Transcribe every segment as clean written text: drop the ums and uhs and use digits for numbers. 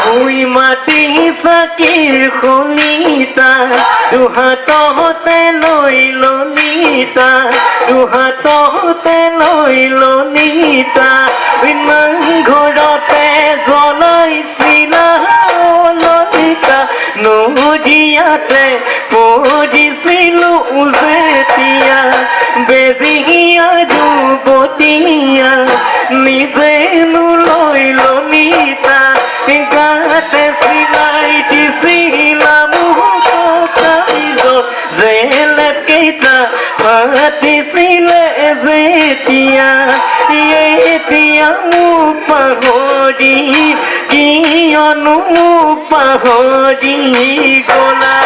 শুই মাতি চাকিৰ শনিতা দুহাততে লৈ লনিতা দুহাততে লৈ লনিতা ইমান ঘৰতে জ্বলাইছিলা ললিতা নদীয়াতে পঢ়িছিলো যেতিয়া বেজিয়া যুৱতীয়া নিজে লৈ লনিতা গাতে চিলাই দিছিলা মোক কালিজত জেলেত কেইটা ফাটিছিলে যেতিয়া এতিয়া মোক পাহৰি কিয়নো মোক পাহৰি গলা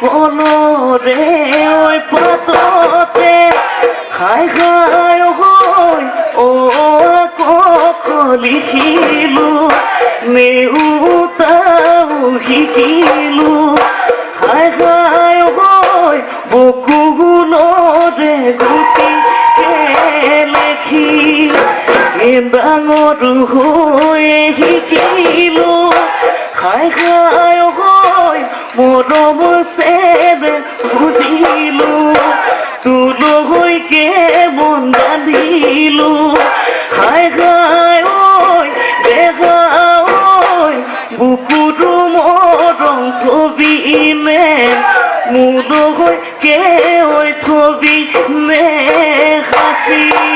কলৰে ঐ পাততে খাই খাই গৈ আকৌ লিখিলো নেওতাও শিকিলো খাই খাই গৈ বকুলৰে গুটি লেখি ডাঙৰ হৈ শিকিলো খাই খাই গৈ মৰম চেৰে বুজিলো তুললৈকে মন ৰান্ধিলো খাই খাই ঐ দেখা ঐ বুকুটো মৰম থবি নে মোলৈকে ঐ থবি নে সাঁচি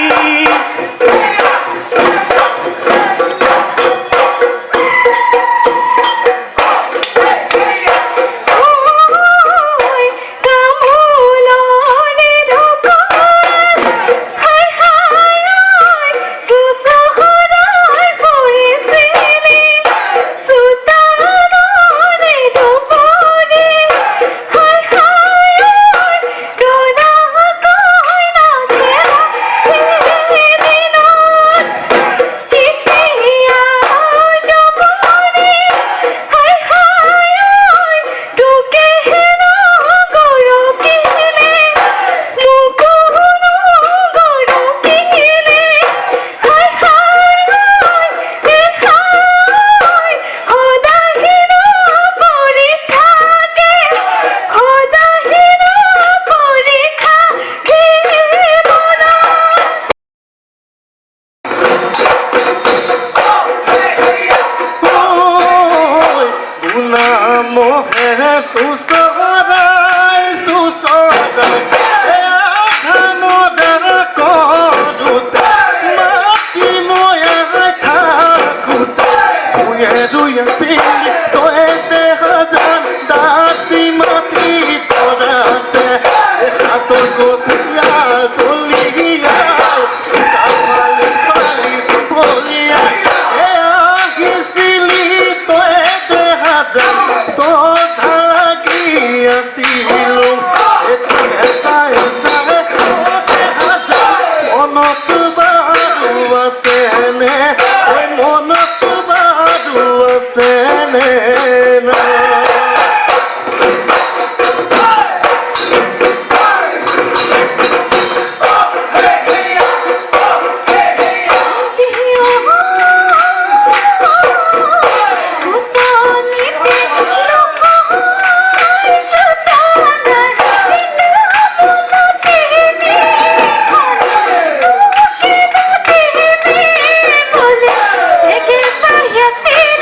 Yes,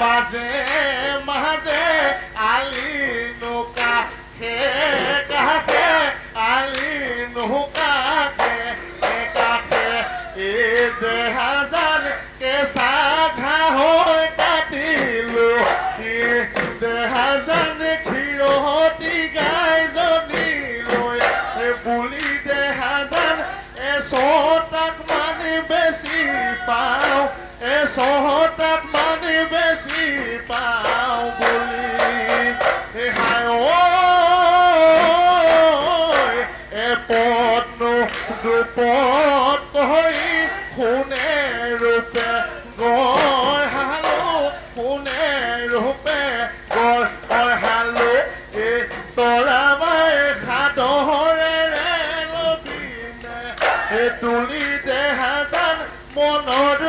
মাজে মাজে আলি নুকাষে কাষে আলি নুকাষে কাষে এই দেহাজান কেঁচা ঘাঁহ হৈ কাটিলো দেহাজান ক্ষীৰতি গাইজনী লৈ বুলি দেহাজান এশটাক মানে বেছি পাওঁ এশটাক মানে বেছি পাওঁ বুলি হায় এপদ দুপদ কৰি সোণে ৰূপে গড় হালো সোণে ৰূপে গড় হালো এই তৰাবাই সাদৰেৰে লবিনে তুলি দেহাজান মনৰ